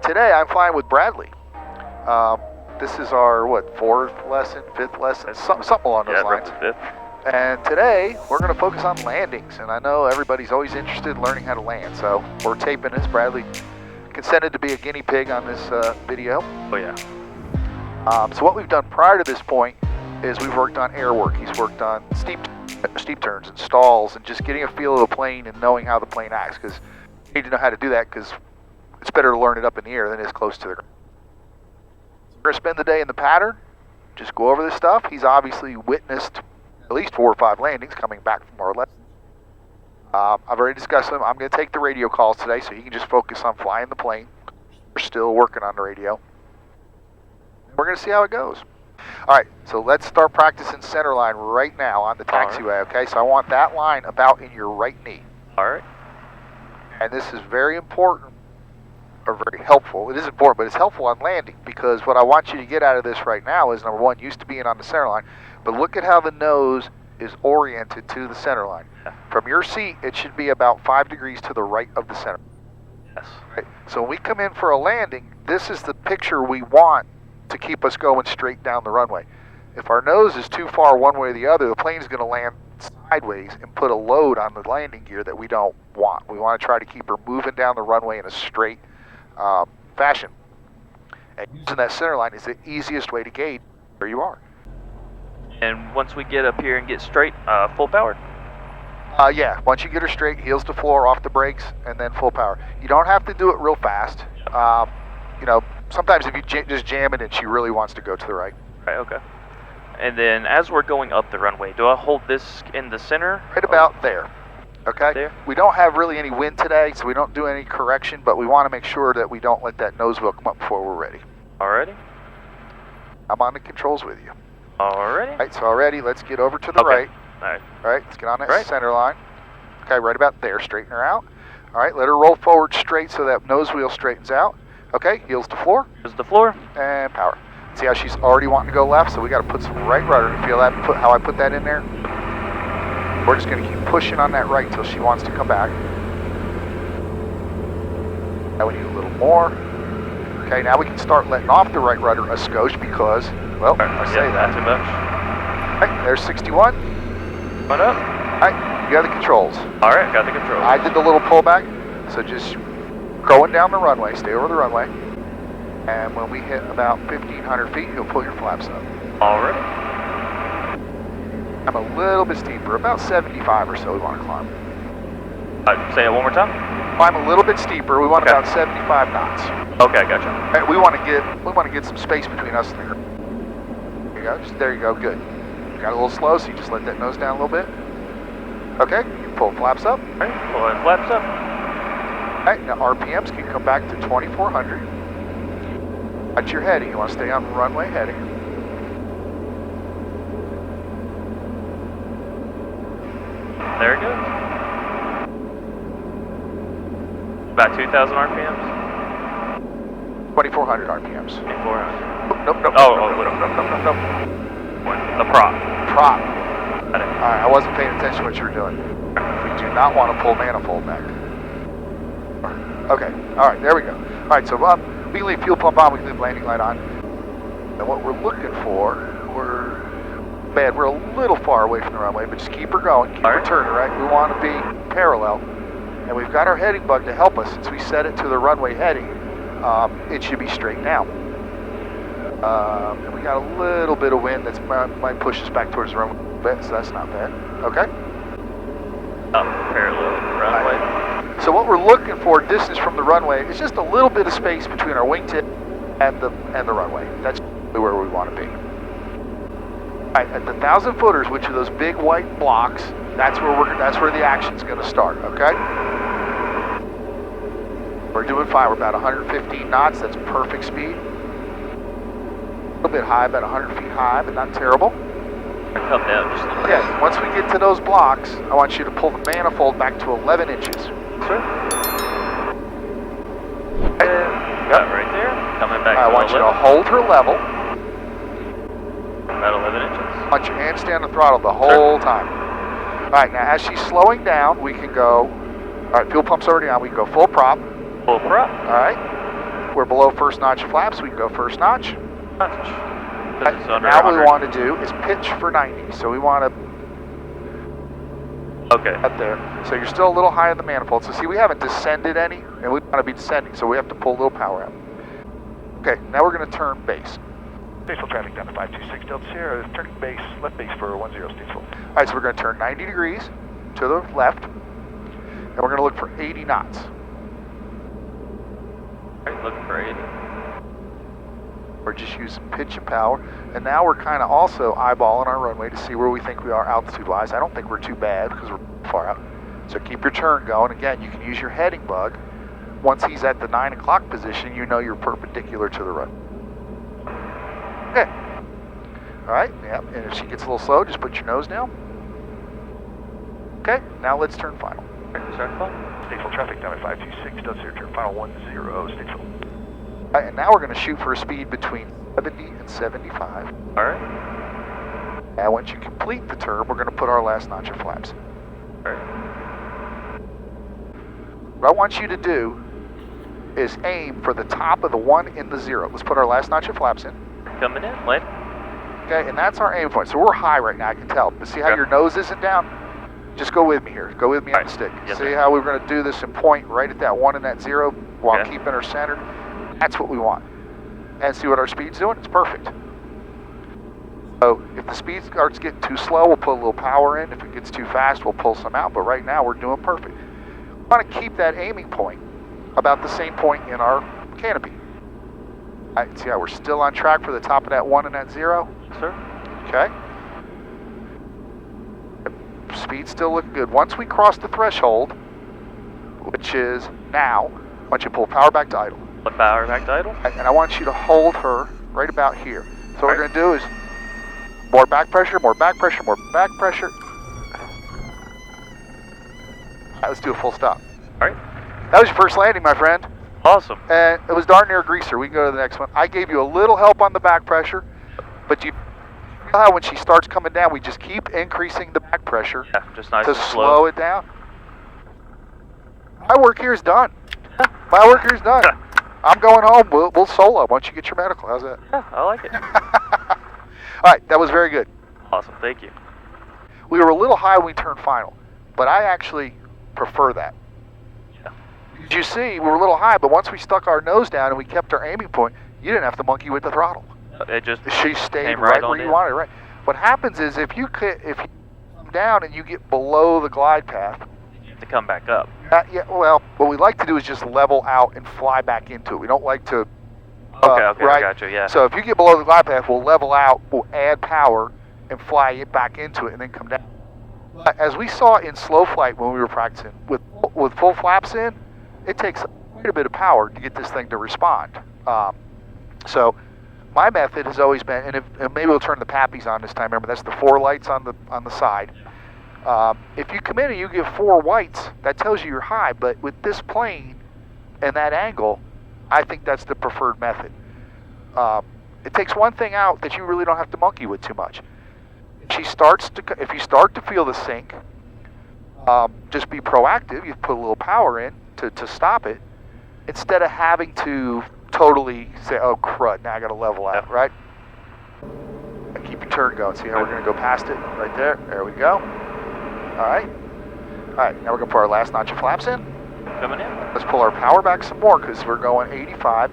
Today I'm flying with Bradley. This is our, fourth lesson, fifth lesson, something along those lines. Fifth. And today we're going to focus on landings. And I know everybody's always interested in learning how to land, so we're taping this. Bradley consented to be a guinea pig on this video. Oh yeah. So what we've done prior to this point is we've worked on air work. He's worked on steep turns and stalls and just getting a feel of the plane and knowing how the plane acts, because you need to know how to do that, because it's better to learn it up in the air than it is close to the ground. We're going to spend the day in the pattern, just go over this stuff. He's obviously witnessed at least 4 or 5 landings coming back from our lessons. I've already discussed them. I'm going to take the radio calls today so he can just focus on flying the plane. We're still working on the radio. We're going to see how it goes. All right, so let's start practicing center line right now on the taxiway, okay? So I want that line about in your right knee. All right. And this is very important, or very helpful. It is important, but it's helpful on landing, because what I want you to get out of this right now is, number one, used to being on the center line, but look at how the nose is oriented to the center line. From your seat, it should be about 5 degrees to the right of the center. Yes. Right? So when we come in for a landing, this is the picture we want to keep us going straight down the runway. If our nose is too far one way or the other, the plane's going to land sideways and put a load on the landing gear that we don't want. We want to try to keep her moving down the runway in a straight fashion. And using that center line is the easiest way to gauge where you are. And once we get up here and get straight, full power? Yeah, once you get her straight, heels to floor, off the brakes, and then full power. You don't have to do it real fast. You know, sometimes if you just jam it and she really wants to go to the right. Right, okay. And then as we're going up the runway, do I hold this in the center? Right about there. Okay? There? We don't have really any wind today, so we don't do any correction, but we want to make sure that we don't let that nose wheel come up before we're ready. Alrighty. I'm on the controls with you. Alrighty. All right, so already, let's get over to the right. Alright. All right, let's get on that center line. Okay, right about there, straighten her out. All right, let her roll forward straight so that nose wheel straightens out. Okay, heels to floor. Here's the floor. And power. See how she's already wanting to go left, so we got to put some right rudder. Feel that? How I put that in there? We're just going to keep pushing on that right until she wants to come back. Now we need a little more. Okay, now we can start letting off the right rudder a skosh because, well, I say that. Not too much. All right, there's 61. Come up. All right, you got the controls. All right, got the controls. I did the little pullback, so just going down the runway, stay over the runway, and when we hit about 1,500 feet, you'll pull your flaps up. All right. I'm a little bit steeper, about 75 or so we want to climb. Say it one more time. Climb a little bit steeper, we want about 75 knots. Okay, gotcha. Right, we want to get some space between us and the ground. There you go, there you go, good. Got a little slow, so you just let that nose down a little bit. Okay, you pull flaps up. All right, pulling flaps up. All right, now RPMs can come back to 2,400. Watch your heading. You want to stay on runway heading. There it goes. About 2,000 RPMs? 2,400 RPMs. 2,400. Nope. The prop. Prop. All right, I wasn't paying attention to what you were doing. We do not want to pull manifold back. Okay, all right, there we go. All right, so we can leave fuel pump on, we can leave landing light on. And what we're looking for, we're a little far away from the runway, but just keep her going, keep her turning, right? We want to be parallel. And we've got our heading bug to help us. Since we set it to the runway heading, it should be straight now. And we got a little bit of wind that might push us back towards the runway a bit, so that's not bad. Okay? Parallel runway. Right. So what we're looking for, distance from the runway, is just a little bit of space between our wingtip and the runway. That's where we want to be. All right, at the 1,000 footers, which are those big white blocks, that's where the action's going to start. Okay? We're doing fine. We're about 115 knots. That's perfect speed. A little bit high, about 100 feet high, but not terrible. Come down just a little bit. Yeah, once we get to those blocks, I want you to pull the manifold back to 11 inches. Sure. Got right there. Coming back to 11. I want you to hold her level. About 11 inches. I want your hand stay on the throttle the whole time. All right, now as she's slowing down, we can go, all right, fuel pump's already on, we can go full prop. Full prop. All right. we're below first notch flaps, we can go first notch. Now what we want to do is pitch for 90. So we want to up there. So you're still a little high in the manifold. So see, we haven't descended any, and we want to be descending, so we have to pull a little power out. Okay, now we're going to turn base. Statesville traffic down to 526 Delta Sierra, turning base, left base for 10 Statesville. All right, so we're going to turn 90 degrees to the left, and we're going to look for 80 knots. All right, looking for 80. We're just using pitch and power, and now we're kind of also eyeballing our runway to see where we think we are altitude-wise. I don't think we're too bad because we're far out. So keep your turn going. Again, you can use your heading bug. Once he's at the 9 o'clock position, you know you're perpendicular to the run. Okay. All right, yeah, and if she gets a little slow, just put your nose down. Okay, now let's turn final. Statesville traffic down at 526 Delta Sierra, turn final 10 Statesville. All right, and now we're going to shoot for a speed between 70 and 75. All right. And once you complete the turn, we're going to put our last notch of flaps. All right. What I want you to do is aim for the top of the 1 in the 0. Let's put our last notch of flaps in. Coming in, late. Okay, and that's our aim point. So we're high right now, I can tell. But see how your nose isn't down? Just go with me here. Go with me on the stick. Yes, see how we're going to do this and point right at that 1 and that 0 while keeping her centered? That's what we want. And see what our speed's doing? It's perfect. So if the speed starts getting too slow, we'll put a little power in. If it gets too fast, we'll pull some out. But right now, we're doing perfect. We want to keep that aiming point about the same point in our canopy. All right, see how we're still on track for the top of that 1 and that 0? Sir. Okay. Speed's still looking good. Once we cross the threshold, which is now, I want you to pull power back to idle. Put power back to idle. And I want you to hold her right about here. So what we're going to do is more back pressure, more back pressure, more back pressure. All right, let's do a full stop. All right. That was your first landing, my friend. Awesome. And it was darn near a greaser. We can go to the next one. I gave you a little help on the back pressure, but you know how when she starts coming down, we just keep increasing the back pressure just nice to and slow it down. My work here is done. My work here is done. I'm going home. We'll solo once you get your medical. How's that? Yeah, I like it. All right, that was very good. Awesome, thank you. We were a little high when we turned final, but I actually prefer that. Yeah. Did you see, we were a little high, but once we stuck our nose down and we kept our aiming point, you didn't have to monkey with the throttle. It just she stayed came right on where you in. wanted it. Right. What happens is if you come down and you get below the glide path, you have to come back up. yeah. Well, what we like to do is just level out and fly back into it. We don't like to. Okay, right? I got you. Yeah. So if you get below the glide path, we'll level out, we'll add power, and fly it back into it, and then come down. As we saw in slow flight when we were practicing, with full flaps in, it takes quite a bit of power to get this thing to respond. So my method has always been, and maybe we'll turn the pappies on this time. Remember, that's the 4 lights on the side. If you come in and you get 4 whites, that tells you you're high. But with this plane and that angle, I think that's the preferred method. It takes one thing out that you really don't have to monkey with too much. If you start to feel the sink, just be proactive. You put a little power in to stop it, instead of having to totally say, "Oh crud, now I got to level out." Right? And keep your turn going. See how we're going to go past it right there. There we go. All right. All right. Now we're going to put our last notch of flaps in. Coming in. Let's pull our power back some more because we're going 85,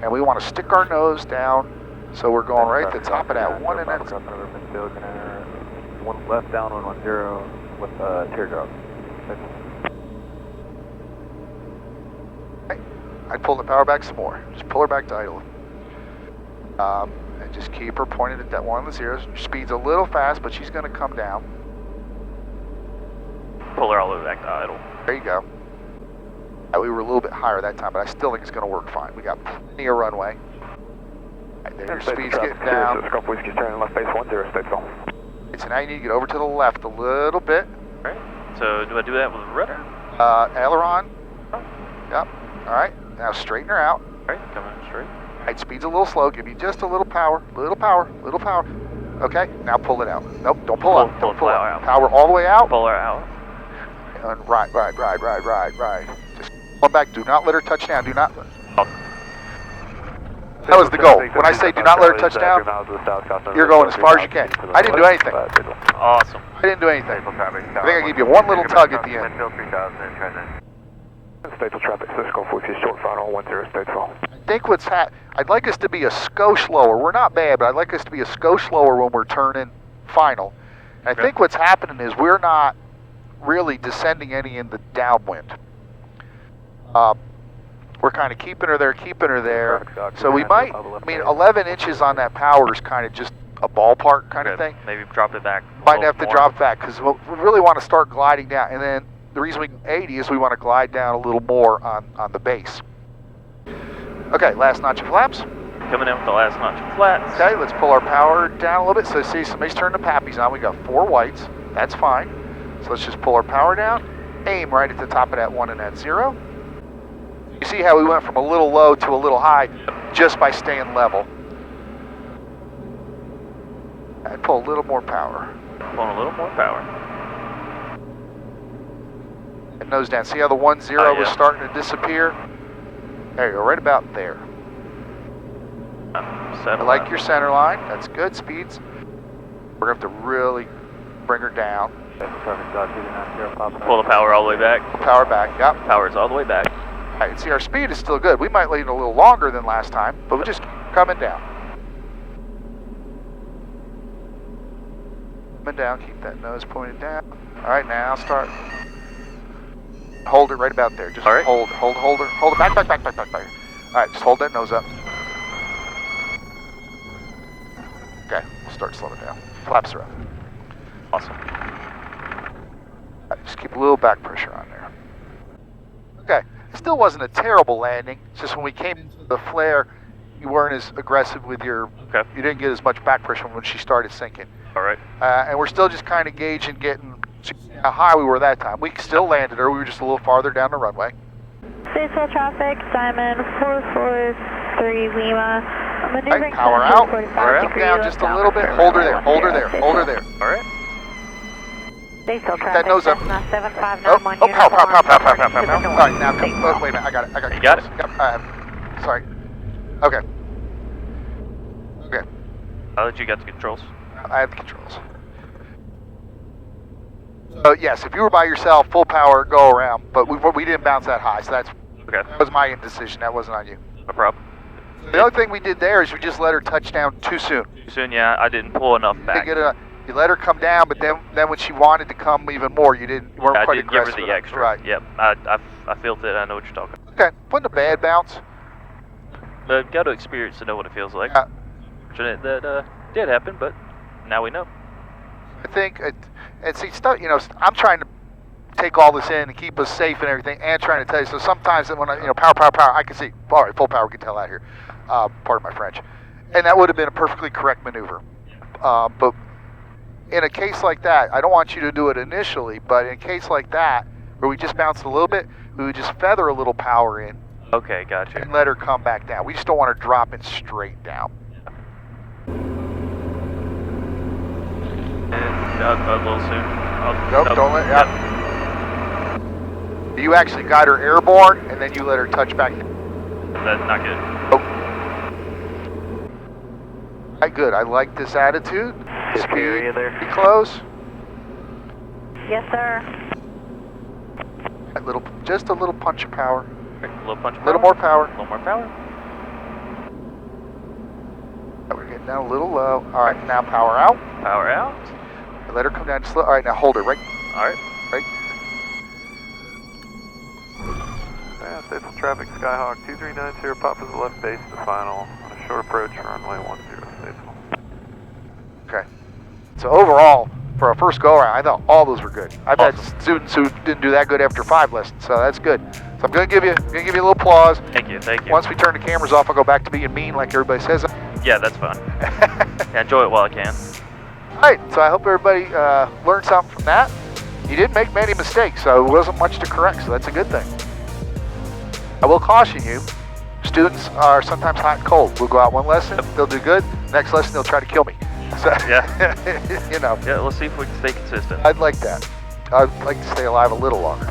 and we want to stick our nose down. So we're going right at the top of that 1 and that. One left down, 110 with teardrop. Okay. I'd pull the power back some more. Just pull her back to idle. And just keep her pointed at that 1 and the 0s. Speed's a little fast, but she's going to come down. Pull her all the way back to idle. There you go. We were a little bit higher that time, but I still think it's going to work fine. We got plenty of runway. Right there, your speed's getting down. Whiskey turning left base 10 Statesville. So now you need to get over to the left a little bit. All right. So do I do that with the rudder? Aileron. Oh. Yep. All right. Now straighten her out. All right. Coming straight. All right. Speed's a little slow. Give me just a little power. Little power. Little power. Okay. Now pull it out. Nope. Don't pull out. Don't pull out. Power all the way out. Pull her out. And right. Just come back. Do not let her touch down. Do not. That was the goal. When I say do not let her touch down, you're going as far as you can. I didn't do anything. Awesome. I didn't do anything. I think I gave you one little tug at the end. Statesville traffic, Cisco 40, short final 10 Statesville. I think I'd like us to be a skosh slower. We're not bad, but I'd like us to be a skosh slower when we're turning final. And I think what's happening is we're not really descending any in the downwind. We're kind of keeping her there. So we might, 11 inches on that power is kind of just a ballpark kind of thing. Maybe drop it back. Might have to drop back because we really want to start gliding down. And then the reason we can 80 is we want to glide down a little more on the base. Okay, last notch of flaps. Coming in with the last notch of flats. Okay, let's pull our power down a little bit. So see, somebody's turned the pappies on. We got 4 whites. That's fine. So let's just pull our power down. Aim right at the top of that 1 and that 0. You see how we went from a little low to a little high just by staying level. And pull a little more power. Pulling a little more power. And nose down. See how the 1-0 was starting to disappear? There you go, right about there. I like your center line. That's good. Speeds. We're going to have to really bring her down. Pull the power all the way back. Power back, yep. Power's all the way back. All right, see, our speed is still good. We might lean a little longer than last time, but we're just coming down. Coming down, keep that nose pointed down. All right, now start. Hold it right about there. Just hold it. Back. All right, just hold that nose up. Okay, we'll start slowing down. Flaps are up. Awesome. All right, just keep a little back pressure on there. Okay, still wasn't a terrible landing. It's just when we came into the flare, you weren't as aggressive with your. Okay. You didn't get as much back pressure when she started sinking. All right. And we're still just kind of gauging, getting how high we were that time. We still landed her. We were just a little farther down the runway. Statesville traffic, Diamond 443 Lima. Right, power out. Keep down just a little bit. Hold her there. All right. Statesville Keep that nose up. 7591. Power. All right, now come. Oh, wait a minute. I got it. You got it? Yep, sorry. Okay. I'll let you get the controls. I have the controls. So yes, if you were by yourself, full power, go around. But we didn't bounce that high, so that was my indecision. That wasn't on you. No problem. The other thing we did there is we just let her touch down too soon. Too soon, yeah. I didn't pull enough back. You let her come down, but then when she wanted to come even more, you weren't quite aggressive. I didn't give her the extra. Right. Yep. I felt it. I know what you're talking about. Okay. Wasn't a bad bounce. But got to experience to know what it feels like. Fortunate that did happen, but now we know. I think I'm trying to take all this in and keep us safe and everything, and trying to tell you. So sometimes when power, I can see. All right, full power. We can tell out here. Pardon my French. And that would have been a perfectly correct maneuver. But in a case like that, I don't want you to do it initially. But in a case like that, where we just bounced a little bit, we would just feather a little power in. Okay, gotcha. And let her come back down. We just don't want her dropping straight down. A little soon. Nope, don't let. Yeah. You actually got her airborne, and then you let her touch back. That's not good. Nope. All right, good. I like this attitude. Speed. Be close. Yes, sir. Just a little punch of power. A little punch of power. A little more power. A little more power. We're getting down a little low. All right, now power out. Power out. Let her come down slow. All right, now hold her right. All right. Right. Statesville traffic, Skyhawk 2390, pop is the left base to final on a short approach, runway 10, Statesville. Okay. So overall, for our first go around, I thought all those were good. I've had students who didn't do that good after 5 lessons, so that's good. So I'm going to give you a little applause. Thank you. Once we turn the cameras off, I'll go back to being mean like everybody says. Yeah, that's fine. Yeah, enjoy it while I can. All right, so I hope everybody learned something from that. You didn't make many mistakes, so it wasn't much to correct, so that's a good thing. I will caution you, students are sometimes hot and cold. We'll go out one lesson, they'll do good. Next lesson, they'll try to kill me. So, yeah. you know. Yeah, let's see if we can stay consistent. I'd like that. I'd like to stay alive a little longer.